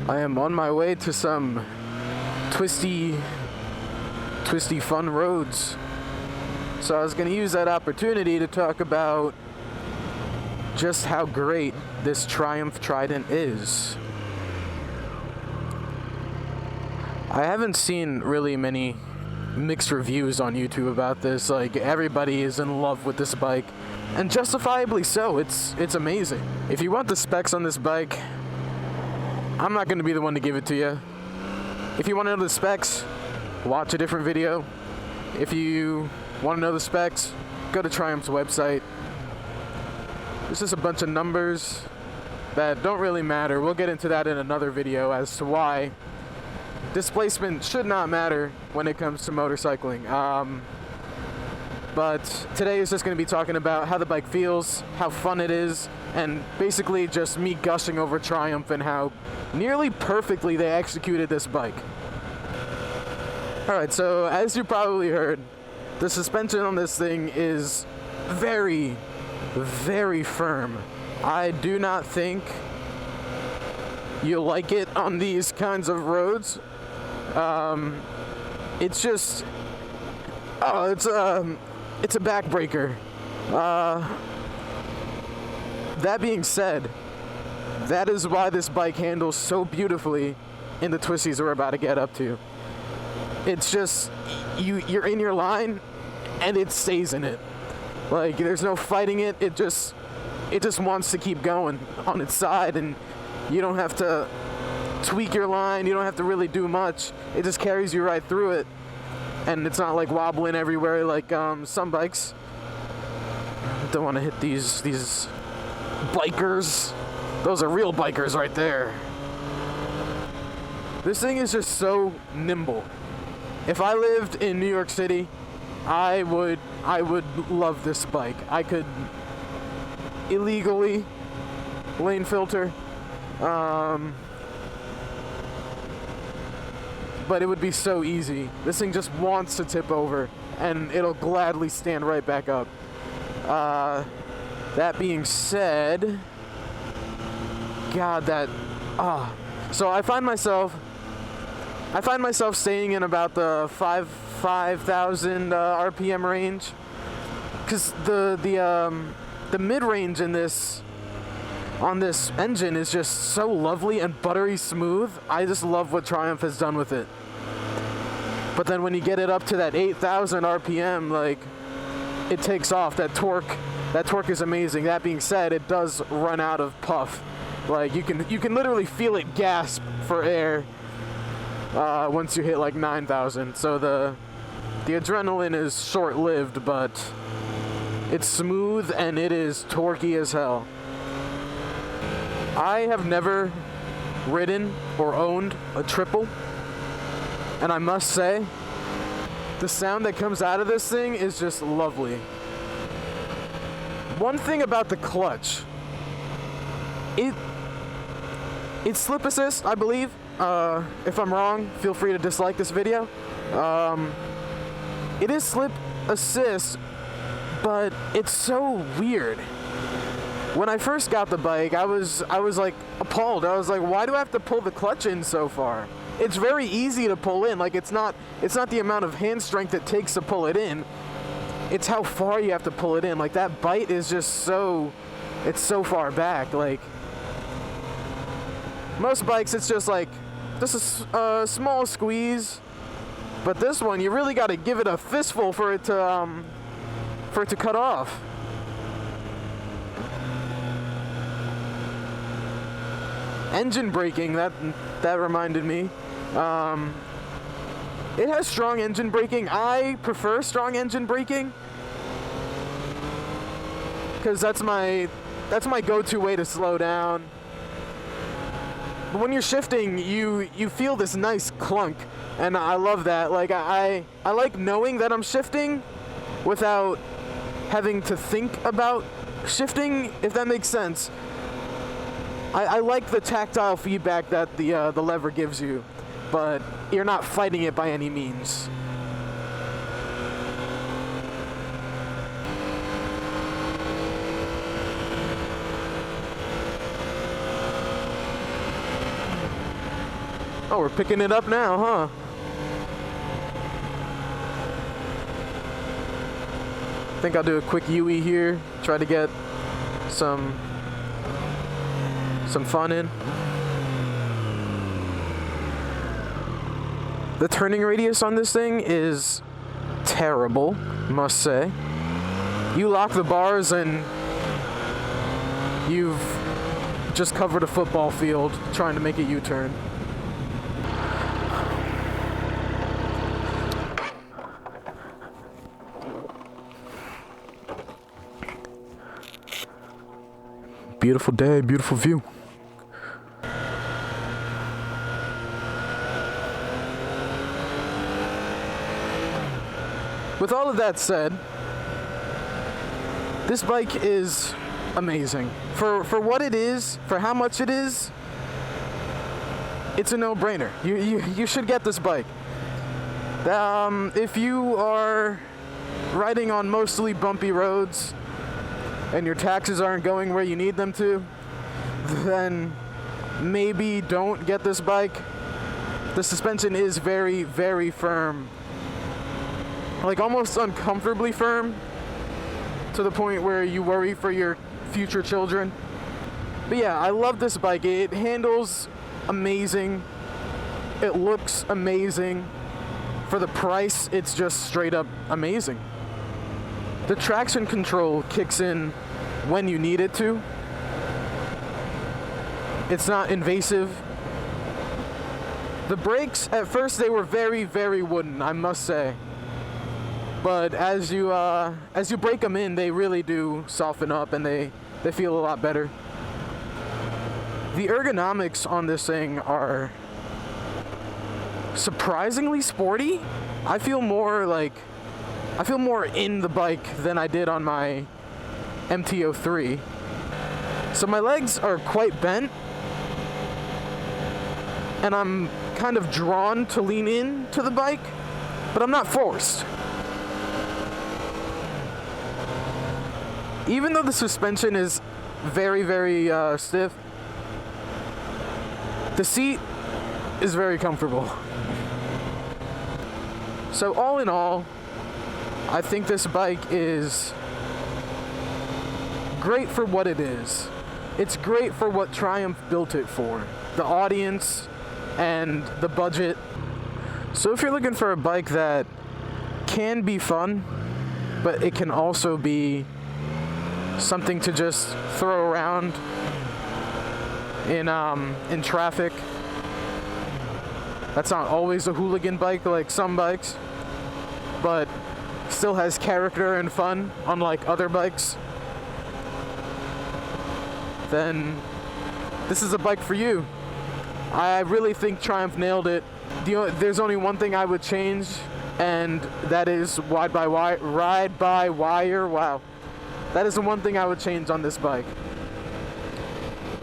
I am on my way to some twisty fun roads. So I was going to use that opportunity to talk about just how great this Triumph Trident is. I haven't seen really many mixed reviews on YouTube about this. Like, everybody is in love with this bike, and justifiably so. It's amazing. If you want the specs on this bike, I'm not going to be the one to give it to you. If you want to know the specs, watch a different video. If you want to know the specs, go to Triumph's website. It's just a bunch of numbers that don't really matter. We'll get into that in another video as to why displacement should not matter when it comes to motorcycling. But today is just going to be talking about how the bike feels, how fun it is, and basically just me gushing over Triumph and how nearly perfectly they executed this bike. Alright, so as you probably heard, the suspension on this thing is very, very firm. I do not think you'll like it on these kinds of roads. It's just, it's a backbreaker. That being said, that is why this bike handles so beautifully in the twisties we're about to get up to. It's just, you're in your line, and it stays in it. Like, there's no fighting it. It just wants to keep going on its side, and you don't have to tweak your line. You don't have to really do much. It just carries you right through it, and it's not like wobbling everywhere like some bikes. Don't want to hit these bikers. Those are real bikers right there. This thing is just so nimble. If I lived in New York City, I would love this bike. I could illegally lane filter, but it would be so easy. This thing just wants to tip over, and it'll gladly stand right back up. That being said, God, so I find myself staying in about the 5,000 RPM range, because the mid-range in this on this engine is just so lovely and buttery smooth. I just love what Triumph has done with it. But then when you get it up to that 8,000 RPM, like, it takes off. That torque is amazing. That being said, it does run out of puff. Like, you can literally feel it gasp for air once you hit like 9,000. So the adrenaline is short-lived, but it's smooth and it is torquey as hell. I have never ridden or owned a triple, and I must say, the sound that comes out of this thing is just lovely. One thing about the clutch, it's slip assist, I believe. If I'm wrong, feel free to dislike this video. It is slip assist, but it's so weird. When I first got the bike, I was like appalled. I was like, why do I have to pull the clutch in so far? It's very easy to pull in. Like, it's not the amount of hand strength it takes to pull it in. It's how far you have to pull it in. Like, that bite is just it's so far back. Like, most bikes, it's just like a small squeeze. But this one, you really got to give it a fistful for it to cut off. Engine braking, that reminded me. It has strong engine braking. I prefer strong engine braking because that's my go-to way to slow down. But when you're shifting, you feel this nice clunk, and I love that. Like, I like knowing that I'm shifting without having to think about shifting, if that makes sense. I like the tactile feedback that the lever gives you, but you're not fighting it by any means. Oh, we're picking it up now, huh? I think I'll do a quick UE here. Try to get some fun in. The turning radius on this thing is terrible, must say. You lock the bars and you've just covered a football field trying to make a U-turn. Beautiful day, beautiful view. With all of that said, this bike is amazing. For what it is, for how much it is, it's a no-brainer. You should get this bike. If you are riding on mostly bumpy roads and your taxes aren't going where you need them to, then maybe don't get this bike. The suspension is very, very firm. Like almost uncomfortably firm, to the point where you worry for your future children. But yeah, I love this bike. It handles amazing. It looks amazing. For the price, it's just straight up amazing. The traction control kicks in when you need it to. It's not invasive. The brakes, at first they were very, very wooden, I must say. But as you break them in, they really do soften up and they feel a lot better. The ergonomics on this thing are surprisingly sporty. I feel more in the bike than I did on my MT-03. So my legs are quite bent, and I'm kind of drawn to lean in to the bike, but I'm not forced. Even though the suspension is very, very stiff, the seat is very comfortable. So all in all, I think this bike is great for what it is. It's great for what Triumph built it for. The audience and the budget. So if you're looking for a bike that can be fun, but it can also be something to just throw around in traffic. That's not always a hooligan bike like some bikes, but still has character and fun, unlike other bikes. Then this is a bike for you. I really think Triumph nailed it. There's only one thing I would change, and that is ride by wire. Wow. That is the one thing I would change on this bike.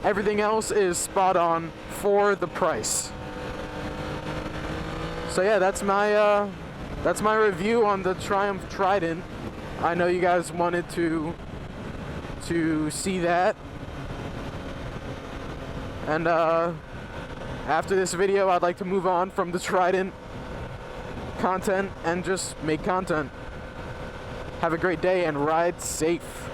Everything else is spot on for the price. So yeah, that's my review on the Triumph Trident. I know you guys wanted to see that. And after this video, I'd like to move on from the Trident content and just make content. Have a great day and ride safe.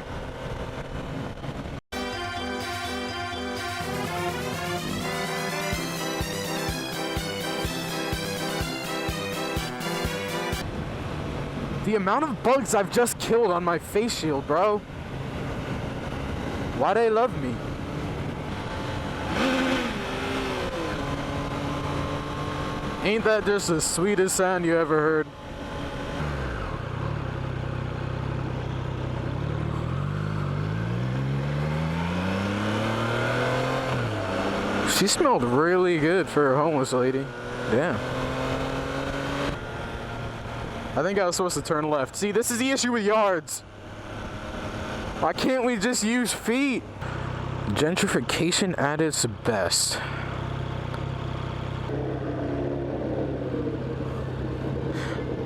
The amount of bugs I've just killed on my face shield, bro. Why they love me? Ain't that just the sweetest sound you ever heard? She smelled really good for a homeless lady. Damn. I think I was supposed to turn left. See, this is the issue with yards. Why can't we just use feet? Gentrification at its best.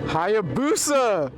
Hayabusa!